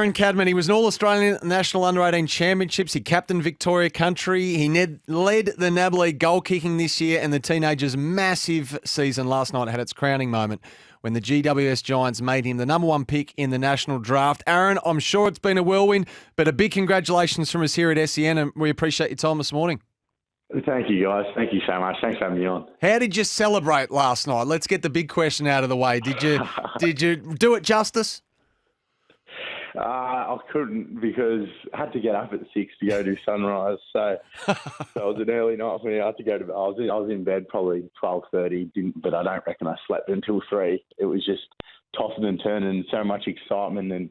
Aaron Cadman. He was an All-Australian at the National Under-18 Championships. He captained Victoria Country. He led the NAB League goal-kicking this year, and the teenagers' massive season last night had its crowning moment when the GWS Giants made him the number one pick in the national draft. Aaron, I'm sure it's been a whirlwind, but a big congratulations from us here at SEN, and we appreciate your time this morning. Thank you, guys. Thank you so much. Thanks for having me on. How did you celebrate last night? Let's get the big question out of the way. Did you do it justice? I couldn't because I had to get up at 6 to go do sunrise. So it was an early night for me. I had to go to. I was in bed probably 12:30, but I don't reckon I slept until 3. It was just tossing and turning, so much excitement and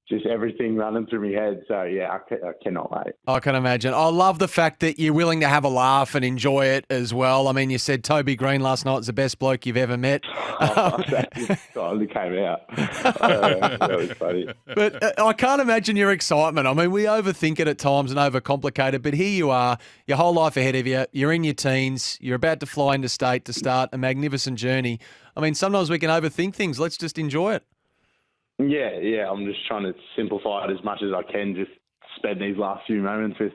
just everything running through my head. So, yeah, I cannot wait. I can imagine. I love the fact that you're willing to have a laugh and enjoy it as well. I mean, you said Toby Green last night was the best bloke you've ever met. That finally came out. That was funny. But I can't imagine your excitement. I mean, we overthink it at times and overcomplicate it, but here you are, your whole life ahead of you. You're in your teens. You're about to fly into state to start a magnificent journey. I mean, sometimes we can overthink things. Let's just enjoy it. Yeah. I'm just trying to simplify it as much as I can. Just spend these last few moments with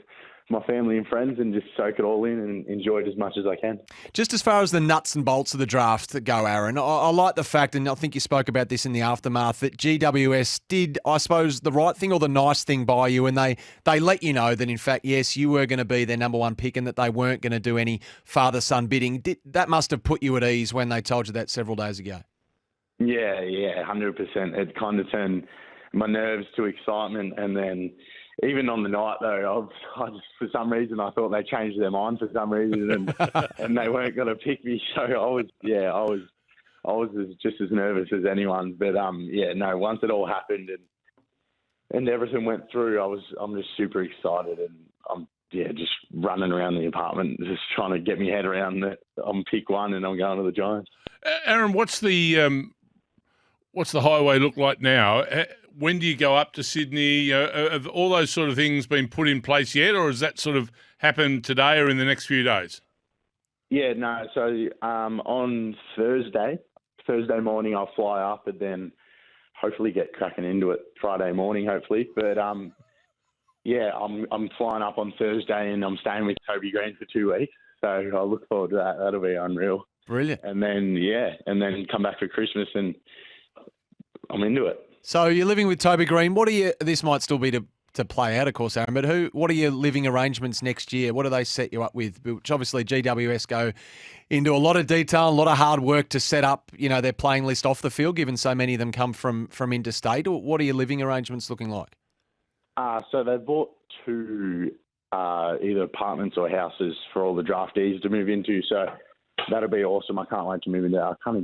my family and friends and just soak it all in and enjoy it as much as I can. Just as far as the nuts and bolts of the draft that go, Aaron, I like the fact, and I think you spoke about this in the aftermath, that GWS did, I suppose, the right thing or the nice thing by you, and they let you know that, in fact, yes, you were going to be their number one pick and that they weren't going to do any father-son bidding. That must have put you at ease when they told you that several days ago. Yeah, 100%. It kind of turned my nerves to excitement, and then even on the night though, I just for some reason I thought they changed their mind for some reason, and they weren't going to pick me. So I was just as nervous as anyone. But once it all happened and everything went through, I'm just super excited, and I'm just running around the apartment, just trying to get my head around that I'm pick one and I'm going to the Giants. Aaron, what's the highway look like now? When do you go up to Sydney? Have all those sort of things been put in place yet, or has that sort of happened today or in the next few days? Yeah, no. So on Thursday morning, I'll fly up and then hopefully get cracking into it Friday morning, hopefully. But I'm flying up on Thursday and I'm staying with Toby Green for 2 weeks. So I look forward to that. That'll be unreal. Brilliant. And then come back for Christmas and I'm into it. So you're living with Toby Green. This might still be to play out, of course, Aaron, but what are your living arrangements next year? What do they set you up with? Which obviously GWS go into a lot of detail, a lot of hard work to set up, their playing list off the field, given so many of them come from interstate. What are your living arrangements looking like? So they bought 2 either apartments or houses for all the draftees to move into. So that'll be awesome. I can't wait to move into that. I can't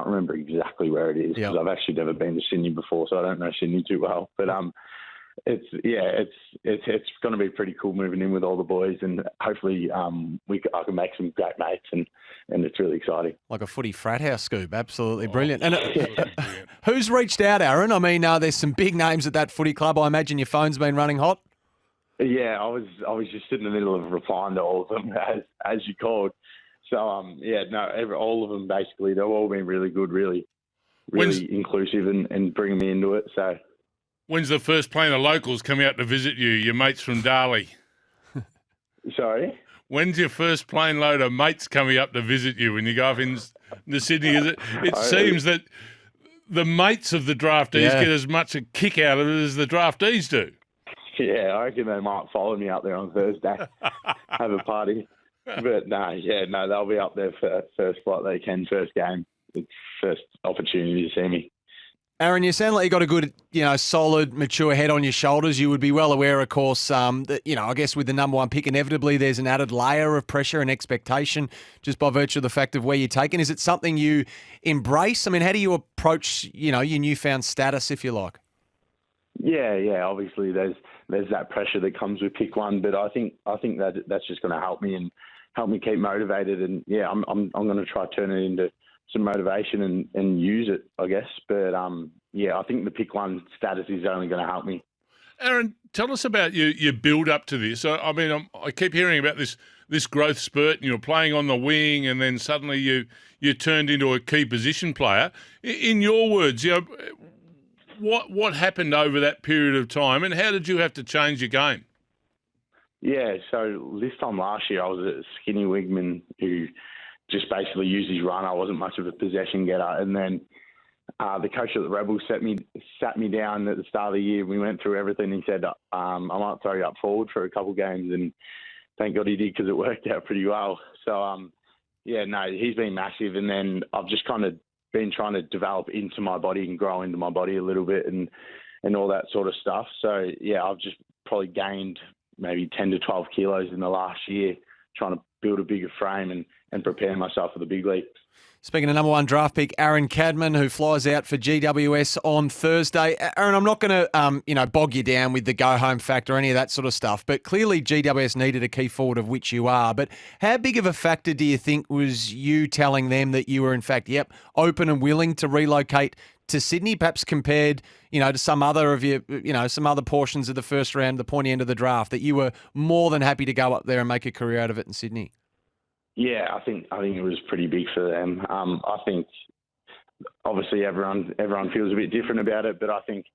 remember exactly where it is because I've actually never been to Sydney before, so I don't know Sydney too well. But it's going to be pretty cool moving in with all the boys, and hopefully I can make some great mates, and it's really exciting. Like a footy frat house scoop, absolutely brilliant. And who's reached out, Aaron? I mean, there's some big names at that footy club. I imagine your phone's been running hot. Yeah, I was just in the middle of replying to all of them as you called. So, all of them basically, they've all been really good, really inclusive and bringing me into it. So, when's the first plane of locals come out to visit you, your mates from Darley? Sorry? When's your first plane load of mates coming up to visit you when you go up into Sydney? It seems that the mates of the draftees get as much a kick out of it as the draftees do. Yeah, I reckon they might follow me up there on Thursday, have a party. But they'll be up there for first flight they can, first game, first opportunity to see me. Aaron, you sound like you got a good, solid, mature head on your shoulders. You would be well aware, of course, that, I guess with the number one pick, inevitably there's an added layer of pressure and expectation just by virtue of the fact of where you're taken. Is it something you embrace? I mean, how do you approach, your newfound status, if you like? Yeah. Obviously, there's that pressure that comes with pick one, but I think that that's just going to help me and help me keep motivated. And I'm going to try to turn it into some motivation and use it, I guess. But I think the pick one status is only going to help me. Aaron, tell us about your build up to this. I mean, I keep hearing about this growth spurt, and you're playing on the wing, and then suddenly you turned into a key position player. In your words, What happened over that period of time, and how did you have to change your game? Yeah, so this time last year I was a skinny wingman who just basically used his run. I wasn't much of a possession getter. And then the coach at the Rebels sat me down at the start of the year. We went through everything. He said, I might throw you up forward for a couple of games. And thank God he did, because it worked out pretty well. So, he's been massive. And then I've just kind of been trying to develop into my body and grow into my body a little bit and all that sort of stuff. So, yeah, I've just probably gained maybe 10 to 12 kilos in the last year, trying to build a bigger frame and prepare myself for the big league. Speaking of number one draft pick, Aaron Cadman, who flies out for GWS on Thursday. Aaron, I'm not going to, bog you down with the go-home factor or any of that sort of stuff, but clearly GWS needed a key forward, of which you are. But how big of a factor do you think was you telling them that you were, in fact, open and willing to relocate to Sydney, perhaps compared, to some other of your, some other portions of the first round, the pointy end of the draft, that you were more than happy to go up there and make a career out of it in Sydney? Yeah, I think it was pretty big for them. I think obviously everyone feels a bit different about it, but I think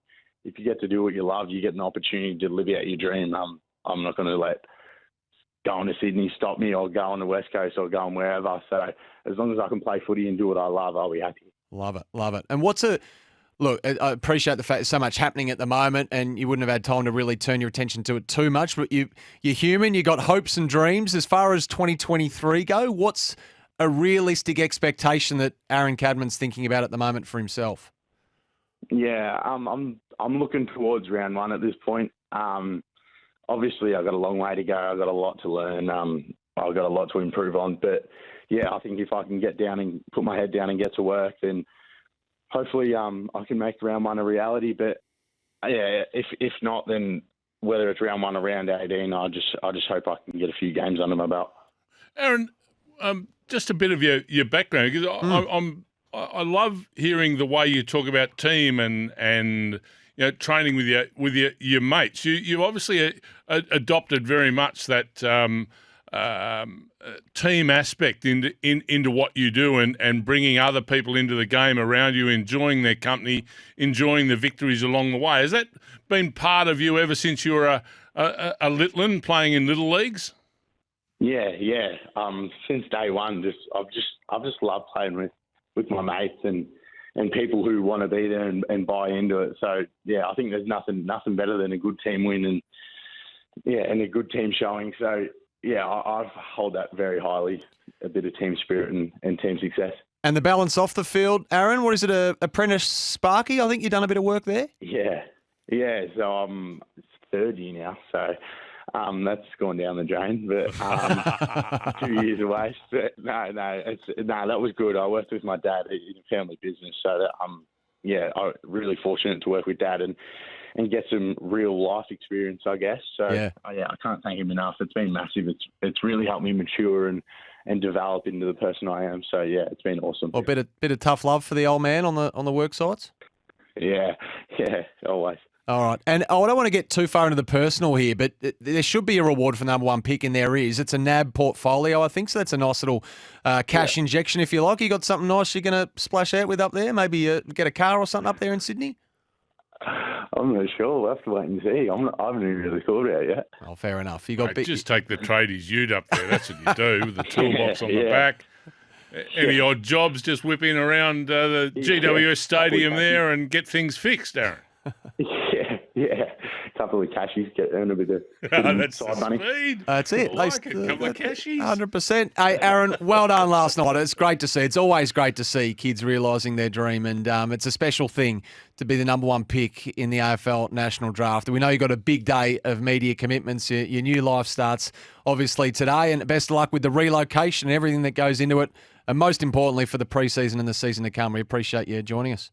if you get to do what you love, you get an opportunity to live out your dream. I'm not going to let going to Sydney stop me, or go on the West Coast, or going wherever. So as long as I can play footy and do what I love, I'll be happy. Love it. And look, I appreciate the fact there's so much happening at the moment and you wouldn't have had time to really turn your attention to it too much, but you're human, you got hopes and dreams. As far as 2023 go, what's a realistic expectation that Aaron Cadman's thinking about at the moment for himself? Yeah, I'm looking towards round one at this point. Obviously, I've got a long way to go. I've got a lot to learn. I've got a lot to improve on, but yeah, I think if I can get down and put my head down and get to work, then hopefully I can make round one a reality. But yeah, if not, then whether it's round one or round 18, I just hope I can get a few games under my belt. Aaron, just a bit of your background, because I love hearing the way you talk about team and training with your mates. You obviously adopted very much that team aspect into what you do, and bringing other people into the game around you, enjoying their company, enjoying the victories along the way. Has that been part of you ever since you were a littler playing in little leagues? Yeah. Since day one, I've just loved playing with my mates and people who want to be there and buy into it. So yeah, I think there's nothing better than a good team win and a good team showing. So yeah, I hold that very highly, a bit of team spirit and team success. And the balance off the field, Aaron, what is it, apprentice Sparky? I think you've done a bit of work there. Yeah. So I'm third year now, so that's gone down the drain. But 2 years away. But no, that was good. I worked with my dad in a family business, so that I'm really fortunate to work with Dad and get some real life experience, I guess. So yeah, I can't thank him enough. It's been massive. It's really helped me mature and develop into the person I am. So yeah, it's been awesome. Well, bit of tough love for the old man on the work sites. Yeah, always. All right. And I don't want to get too far into the personal here, but there should be a reward for number one pick, and there is. It's a NAB portfolio, I think, so that's a nice little cash injection, if you like. You got something nice you're going to splash out with up there? Maybe get a car or something up there in Sydney? I'm not sure. We'll have to wait and see. I haven't even really thought about it yet. Oh, fair enough. You got just take the tradies ute up there. That's what you do, with the toolbox on the back. Any odd jobs, just whip in around the GWS stadium there and get things fixed, Aaron. Yeah. A couple of cashies, earn a bit of that's side money. Speed. That's it. I like a couple of cashies. 100%. Hey, Aaron, well done last night. It's great to see. It's always great to see kids realising their dream, and it's a special thing to be the number one pick in the AFL National Draft. We know you've got a big day of media commitments. Your new life starts, obviously, today, and best of luck with the relocation and everything that goes into it, and most importantly for the pre-season and the season to come. We appreciate you joining us.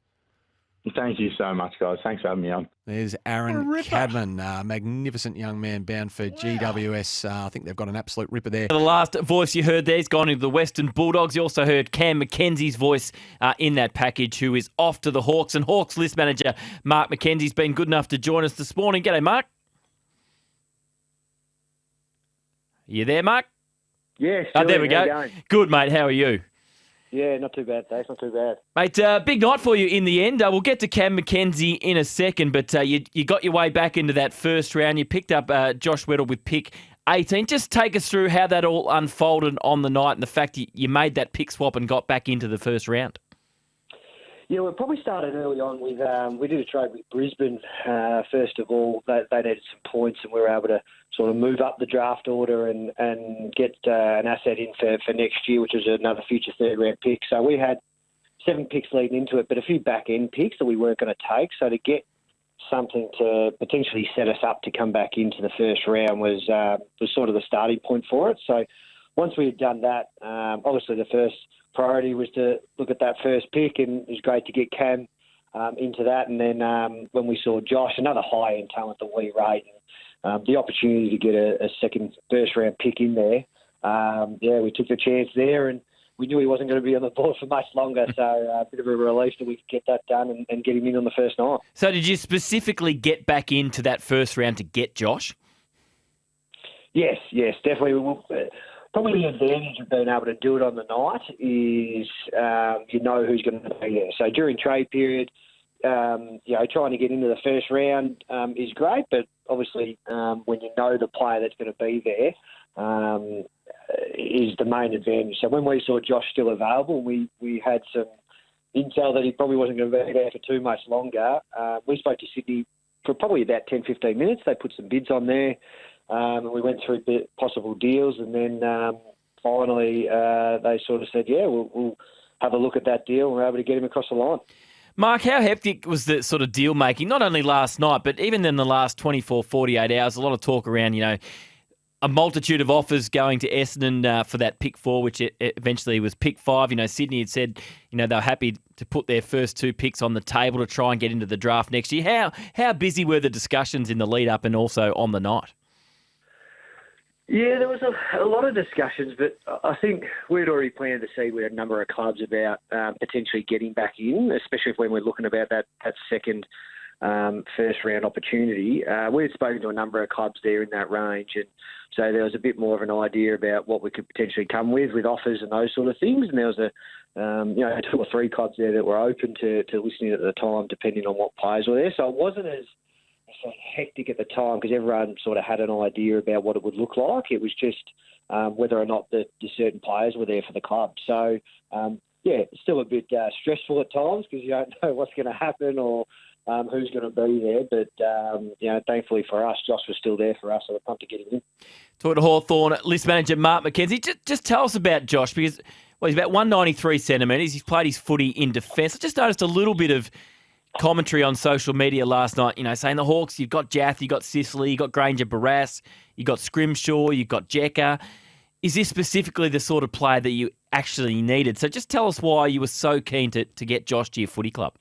Thank you so much, guys. Thanks for having me on. There's Aaron Cadman, magnificent young man bound for GWS. I think they've got an absolute ripper there. The last voice you heard there has gone into the Western Bulldogs. You also heard Cam McKenzie's voice in that package, who is off to the Hawks. And Hawks list manager Mark McKenzie's been good enough to join us this morning. G'day, Mark. You there, Mark? Yes. There we go. Good, mate. How are you? Yeah, not too bad, thanks. Not too bad. Mate, big night for you in the end. We'll get to Cam McKenzie in a second, but you got your way back into that first round. You picked up Josh Weddle with pick 18. Just take us through how that all unfolded on the night and the fact you made that pick swap and got back into the first round. Yeah, we probably started early on with we did a trade with Brisbane. First of all, they needed some points, and we were able to sort of move up the draft order and get an asset in for next year, which was another future third round pick. So we had 7 picks leading into it, but a few back end picks that we weren't going to take. So to get something to potentially set us up to come back into the first round was sort of the starting point for it. So once we had done that, obviously the first priority was to look at that first pick, and it was great to get Cam into that. And then when we saw Josh, another high-end talent that we rate, and the opportunity to get a second first-round pick in there, we took the chance there, and we knew he wasn't going to be on the board for much longer, so a bit of a relief that we could get that done and get him in on the first night. So did you specifically get back into that first round to get Josh? Yes, definitely. Probably the advantage of being able to do it on the night is you know who's going to be there. So during trade period, trying to get into the first round is great, but obviously when you know the player that's going to be there is the main advantage. So when we saw Josh still available, we had some intel that he probably wasn't going to be there for too much longer. We spoke to Sydney for probably about 10, 15 minutes. They put some bids on there. And we went through possible deals, and then finally they sort of said, we'll have a look at that deal, and we're able to get him across the line. Mark, how hectic was the sort of deal making, not only last night, but even in the last 24, 48 hours? A lot of talk around, a multitude of offers going to Essendon for that pick 4, which it eventually was pick 5. Sydney had said, they were happy to put their first 2 picks on the table to try and get into the draft next year. How busy were the discussions in the lead up and also on the night? Yeah, there was a lot of discussions, but I think we'd already planted the seed with a number of clubs about potentially getting back in, especially when we're looking about that second first-round opportunity. We had spoken to a number of clubs there in that range, and so there was a bit more of an idea about what we could potentially come with offers and those sort of things. And there was 2 or 3 clubs there that were open to listening at the time, depending on what players were there. So it wasn't as hectic at the time because everyone sort of had an idea about what it would look like. It was just whether or not the certain players were there for the club. So, it's still a bit stressful at times because you don't know what's going to happen or who's going to be there. But, thankfully for us, Josh was still there for us, so we're pumped to get him in. Talking to Hawthorn list manager Mark McKenzie. Just tell us about Josh because, he's about 193 centimetres. He's played his footy in defence. I just noticed a little bit of commentary on social media last night, saying the Hawks, you've got Jath, you've got Sicily, you've got Granger Barras, you've got Scrimshaw, you've got Jekka. Is this specifically the sort of player that you actually needed? So just tell us why you were so keen to get Josh to your footy club.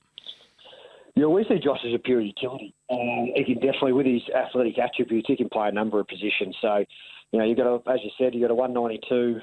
Yeah, we see Josh as a pure utility. He can definitely, with his athletic attributes, he can play a number of positions. So, you've got, as you said, you've got a 192,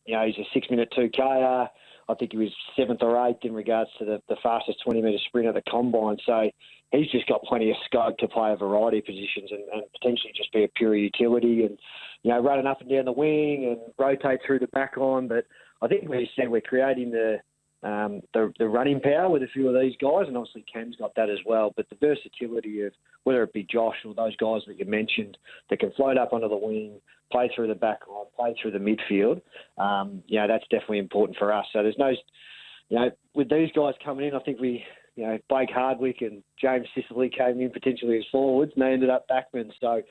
he's a 6-minute 2K. I think he was 7th or 8th in regards to the fastest 20-metre sprint at the combine. So he's just got plenty of scope to play a variety of positions and potentially just be a pure utility and, running up and down the wing and rotate through the back line. But I think we said we're creating the running power with a few of these guys, and obviously Cam's got that as well. But the versatility of whether it be Josh or those guys that you mentioned that can float up onto the wing, play through the back line, play through the midfield, that's definitely important for us. So there's no, with these guys coming in, I think Blake Hardwick and James Sicily came in potentially as forwards, and they ended up backmen. So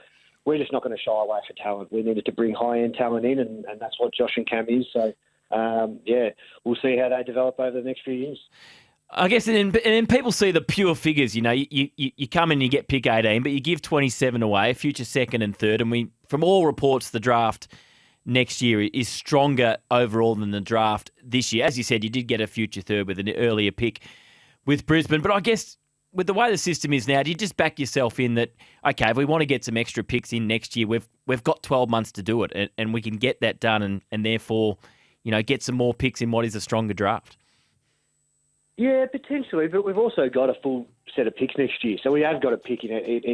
we're just not going to shy away for talent. We needed to bring high-end talent in, and that's what Josh and Cam is. So, we'll see how they develop over the next few years. I guess, and then people see the pure figures. You come in and you get pick 18, but you give 27 away, future second and third. And from all reports, the draft next year is stronger overall than the draft this year. As you said, you did get a future third with an earlier pick with Brisbane. But I guess with the way the system is now, do you just back yourself in that, okay, if we want to get some extra picks in next year, we've got 12 months to do it, and we can get that done and therefore, get some more picks in what is a stronger draft? Yeah, potentially, but we've also got a full set of picks next year. So we have got a pick in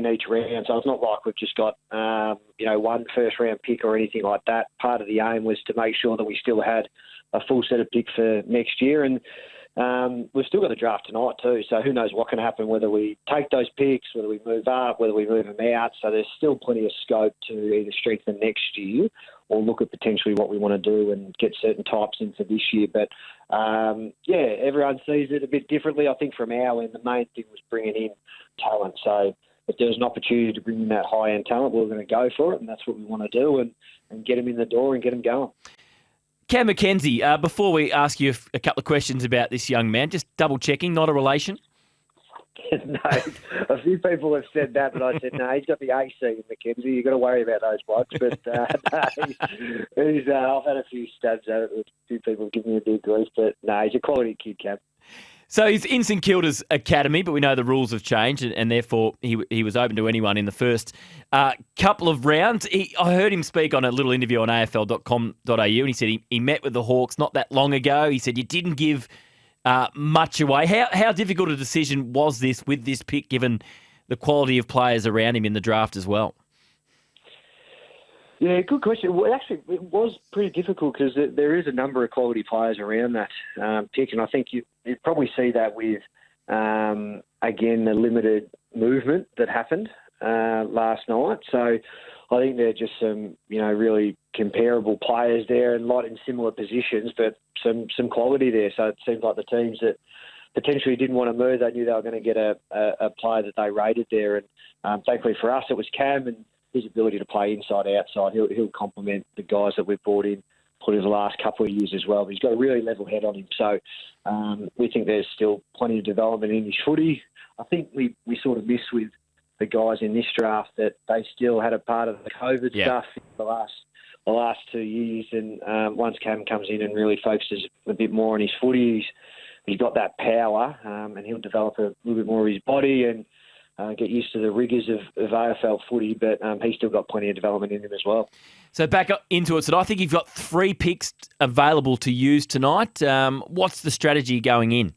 each round. So it's not like we've just got, one first-round pick or anything like that. Part of the aim was to make sure that we still had a full set of picks for next year. And we've still got the draft tonight too. So who knows what can happen, whether we take those picks, whether we move up, whether we move them out. So there's still plenty of scope to either strengthen next year or look at potentially what we want to do and get certain types in for this year. But, everyone sees it a bit differently. I think from our end, the main thing was bringing in talent. So if there was an opportunity to bring in that high-end talent, we were going to go for it, and that's what we want to do and get them in the door and get them going. Cam McKenzie, before we ask you a couple of questions about this young man, just double-checking, not a relation? No, a few people have said that, but I said, no, he's got the AC in McKenzie. You've got to worry about those blokes. But I've had a few stabs at it. A few people have given me a bit of grief, but no, he's a quality kid, Cam. So he's in St Kilda's academy, but we know the rules have changed, and therefore he was open to anyone in the first couple of rounds. I heard him speak on a little interview on afl.com.au, and he said he met with the Hawks not that long ago. He said you didn't give much away. How difficult a decision was this with this pick, given the quality of players around him in the draft as well? Yeah, good question. Well, actually, it was pretty difficult because there is a number of quality players around that pick, and I think you probably see that with, again, the limited movement that happened last night. So I think they're just some, really comparable players there and a lot in similar positions, but some quality there. So it seems like the teams that potentially didn't want to move, they knew they were going to get a player that they rated there. And thankfully for us, it was Cam, and his ability to play inside, outside. He'll complement the guys that we've brought in the last couple of years as well. But he's got a really level head on him. So we think there's still plenty of development in his footy. I think we sort of missed with the guys in this draft that they still had a part of the COVID stuff in the last 2 years. And once Cam comes in and really focuses a bit more on his footy, he's got that power, and he'll develop a little bit more of his body and get used to the rigours of AFL footy, but he's still got plenty of development in him as well. So back up into it, so I think you've got 3 picks available to use tonight. What's the strategy going in?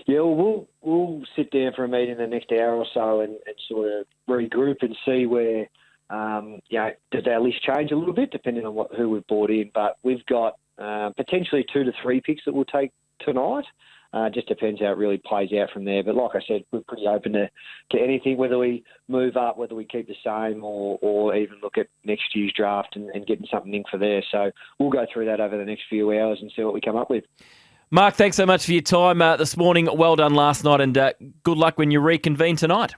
Yeah, well, we'll sit down for a meeting the next hour or so and sort of regroup and see where, does our list change a little bit depending on who we've brought in. But we've got potentially 2 to 3 picks that we'll take tonight. Just depends how it really plays out from there. But like I said, we're pretty open to anything, whether we move up, whether we keep the same, or even look at next year's draft and getting something in for there. So we'll go through that over the next few hours and see what we come up with. Mark, thanks so much for your time this morning. Well done last night, and good luck when you reconvene tonight.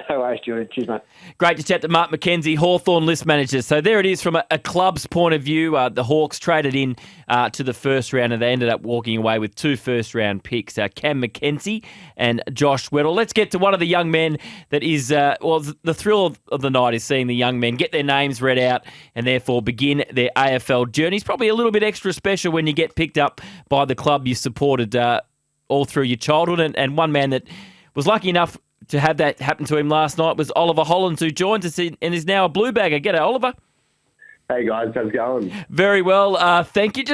No worries, Jordan. Cheers, mate. Great to chat to Mark McKenzie, Hawthorn list manager. So there it is from a club's point of view. The Hawks traded in to the first round, and they ended up walking away with 2 first-round picks, Cam McKenzie and Josh Weddle. Let's get to one of the young men that is, the thrill of the night is seeing the young men get their names read out and therefore begin their AFL journey. It's probably a little bit extra special when you get picked up by the club you supported all through your childhood. And one man that was lucky enough to have that happen to him last night was Ollie Hollands, who joined us and is now a blue bagger. G'day, Oliver. Hey guys, how's it going? Very well, thank you.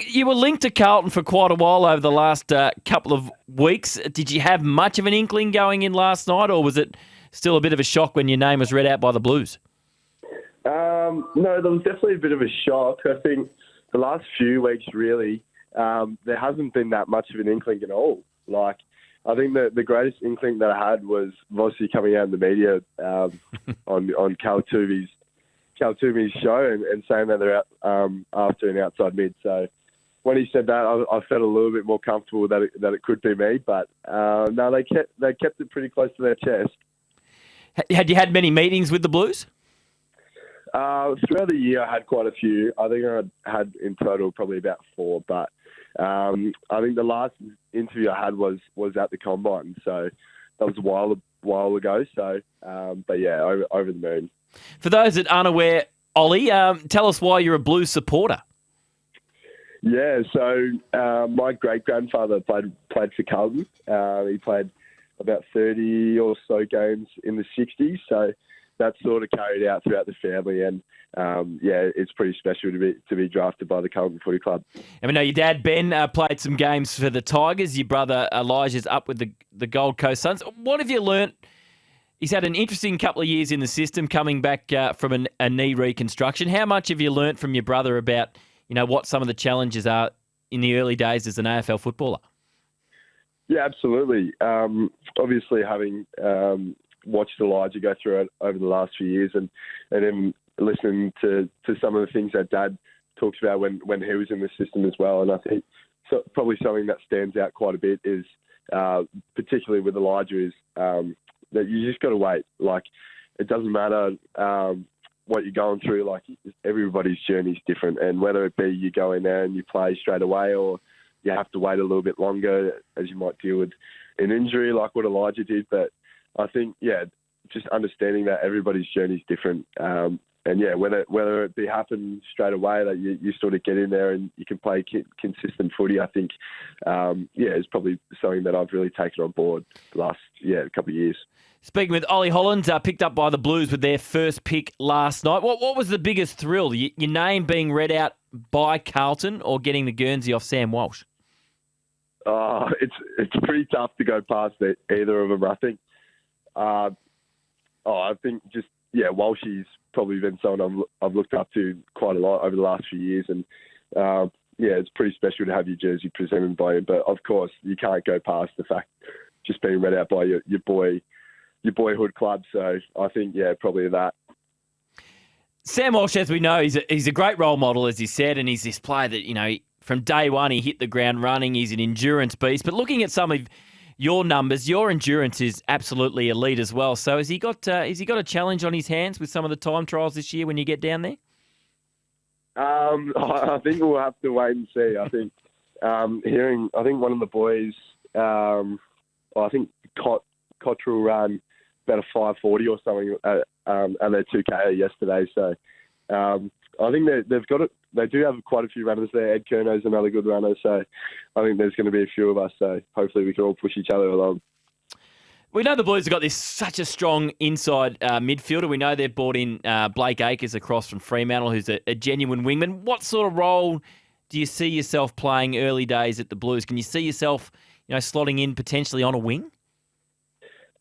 You were linked to Carlton for quite a while over the last couple of weeks. Did you have much of an inkling going in last night, or was it still a bit of a shock when your name was read out by the Blues? No, there was definitely a bit of a shock. I think the last few weeks, really, there hasn't been that much of an inkling at all. I think the greatest inkling that I had was obviously coming out in the media on Cal Tuvi's show and saying that they're out after an outside mid. So when he said that, I felt a little bit more comfortable that it could be me. But no, they kept it pretty close to their chest. Had you had many meetings with the Blues? Throughout the year, I had quite a few. I think I had in total probably about 4, but I think the last interview I had was at the Combine, so that was a while ago. So, but yeah, over the moon. For those that aren't aware, Ollie, tell us why you're a Blues supporter. Yeah, so my great-grandfather played for Carlton. He played about 30 or so games in the 60s, so that's sort of carried out throughout the family, and it's pretty special to be drafted by the Carlton Footy Club. And we know your dad Ben played some games for the Tigers. Your brother Elijah's up with the Gold Coast Suns. What have you learnt? He's had an interesting couple of years in the system, coming back from a knee reconstruction. How much have you learnt from your brother about what some of the challenges are in the early days as an AFL footballer? Yeah, absolutely. Obviously, having watched Elijah go through it over the last few years, and then listening to some of the things that Dad talks about when he was in the system as well. And I think probably something that stands out quite a bit is, particularly with Elijah, is that you just got to wait. Like, it doesn't matter what you're going through. Like, everybody's journey is different, and whether it be you go in there and you play straight away, or you have to wait a little bit longer as you might deal with an injury like what Elijah did. But I think, just understanding that everybody's journey is different. Whether it be happen straight away, that you sort of get in there and you can play consistent footy, I think, is probably something that I've really taken on board the last couple of years. Speaking with Ollie Hollands, picked up by the Blues with their first pick last night. What was the biggest thrill? Your name being read out by Carlton, or getting the Guernsey off Sam Walsh? It's pretty tough to go past either of them. I think. Walshy's probably been someone I've looked up to quite a lot over the last few years, and it's pretty special to have your jersey presented by him. But of course, you can't go past the fact just being read out by your boyhood club. So I think probably that. Sam Walsh, as we know, he's a great role model, as he said, and he's this player that from day one he hit the ground running. He's an endurance beast. But looking at some of your numbers, your endurance is absolutely elite as well. So has he got a challenge on his hands with some of the time trials this year when you get down there? I think we'll have to wait and see. I think I think one of the boys, I think Cottrell ran about a 5:40 or something at their 2K yesterday. So I think they've got it. They do have quite a few runners there. Ed Kerno's another good runner, so I think there's going to be a few of us. So hopefully we can all push each other along. We know the Blues have got such a strong inside midfielder. We know they've brought in Blake Acres across from Fremantle, who's a genuine wingman. What sort of role do you see yourself playing early days at the Blues? Can you see yourself, slotting in potentially on a wing?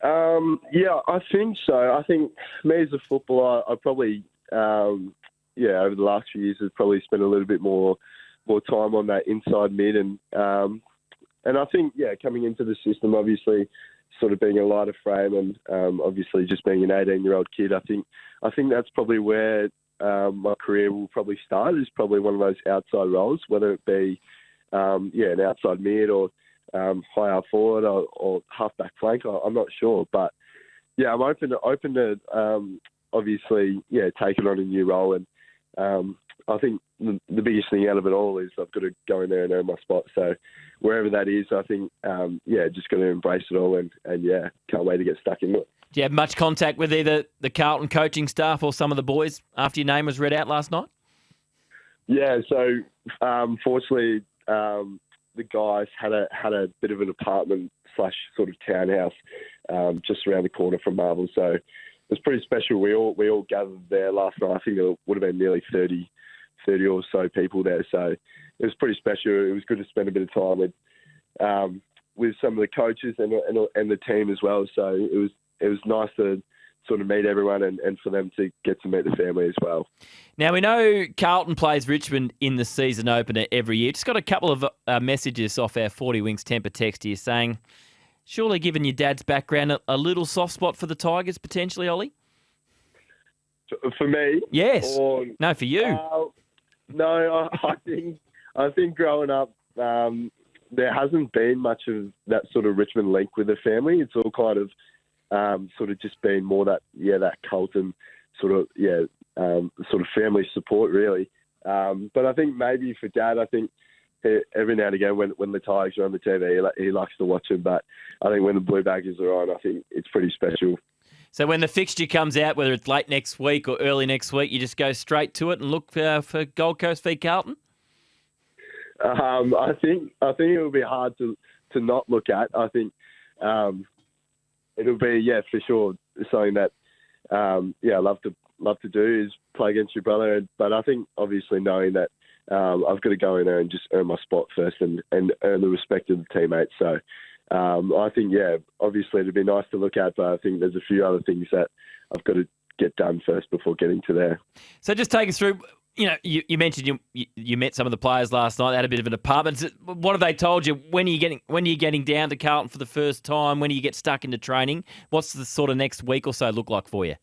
I think so. I think me as a footballer, I probably, over the last few years, have probably spent a little bit more time on that inside mid, and I think, coming into the system, obviously, sort of being a lighter frame, and obviously just being an 18-year-old kid, I think that's probably where my career will probably start. Is probably one of those outside roles, whether it be an outside mid or high half forward or half-back flank. I'm not sure. But, I'm open to obviously, taking on a new role. And I think the biggest thing out of it all is I've got to go in there and earn my spot. So wherever that is, I think, just got to embrace it all and can't wait to get stuck in it. Do you have much contact with either the Carlton coaching staff or some of the boys after your name was read out last night? Yeah, so fortunately, the guys had a bit of an apartment / sort of townhouse just around the corner from Marvel. So it was pretty special. We all gathered there last night. I think there would have been nearly 30 or so people there. So it was pretty special. It was good to spend a bit of time with some of the coaches and the team as well. So it was nice to sort of meet everyone and for them to get to meet the family as well. Now, we know Carlton plays Richmond in the season opener every year. Just got a couple of messages off our 40 Wings temper text here saying, surely given your dad's background, a little soft spot for the Tigers potentially, Ollie? For me? Yes. Or, no, for you. No, I think growing up, there hasn't been much of that sort of Richmond link with the family. It's all kind of sort of just been more that Carlton sort of family support really. But I think maybe for Dad, I think every now and again when the Tigers are on the TV, he likes to watch them. But I think when the Blue Badgers are on, I think it's pretty special. So when the fixture comes out, whether it's late next week or early next week, you just go straight to it and look for Gold Coast v Carlton? I think it will be hard to not look at. I think it'll be, for sure, something that I love to do is play against your brother. But I think obviously knowing that I've got to go in there and just earn my spot first and earn the respect of the teammates. So I think, obviously it'd be nice to look at, but I think there's a few other things that I've got to get done first before getting to there. So just take us through. You mentioned you met some of the players last night. They had a bit of an apartment. What have they told you? When are you getting down to Carlton for the first time? When do you get stuck into training? What's the sort of next week or so look like for you?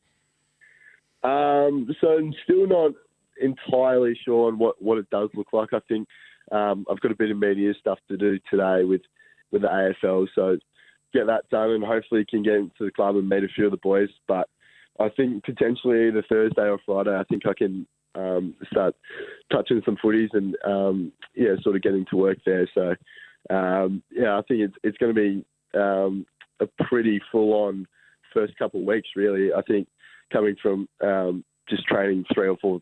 So I'm still not entirely sure on what it does look like. I think I've got a bit of media stuff to do today with the AFL, so get that done and hopefully can get into the club and meet a few of the boys. But I think potentially either Thursday or Friday, I think I can start touching some footies and sort of getting to work there. So I think it's going to be a pretty full-on first couple of weeks, really. I think coming from just training 3 or 4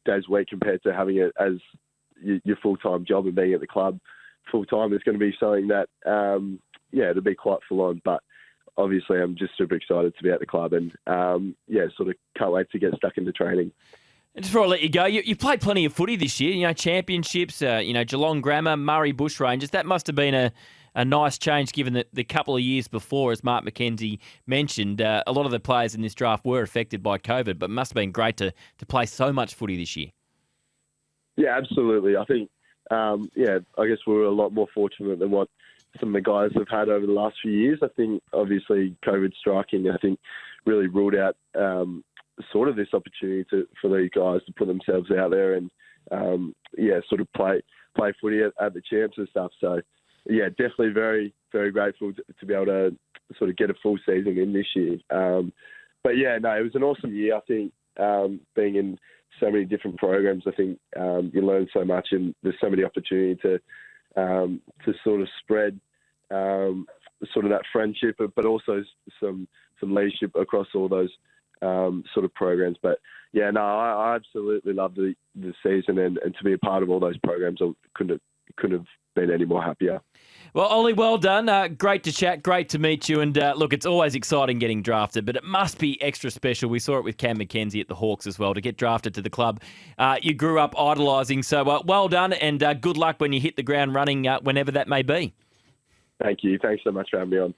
days a week compared to having it as your full-time job and being at the club full-time is going to be something that it'll be quite full-on. But obviously I'm just super excited to be at the club and sort of can't wait to get stuck into training. And just before I let you go, you played plenty of footy this year. Championships, Geelong Grammar, Murray Bushrangers. That must have been a nice change given that the couple of years before, as Mark McKenzie mentioned, a lot of the players in this draft were affected by COVID, but it must have been great to play so much footy this year. Yeah, absolutely. I think, I guess we were a lot more fortunate than what some of the guys have had over the last few years. I think, obviously, COVID striking, I think, really ruled out sort of this opportunity for these guys to put themselves out there and sort of play footy at the champs and stuff. So definitely very, very grateful to be able to sort of get a full season in this year. It was an awesome year. I think being in so many different programs, I think you learn so much and there's so many opportunity to sort of spread sort of that friendship, but also some leadership across all those sort of programs. But I absolutely loved the season and to be a part of all those programs. I couldn't have been any more happier. Well, Ollie, well done. Great to chat. Great to meet you. And look, it's always exciting getting drafted, but it must be extra special. We saw it with Cam McKenzie at the Hawks as well, to get drafted to the club. You grew up idolising. So well done and good luck when you hit the ground running, whenever that may be. Thank you. Thanks so much for having me on.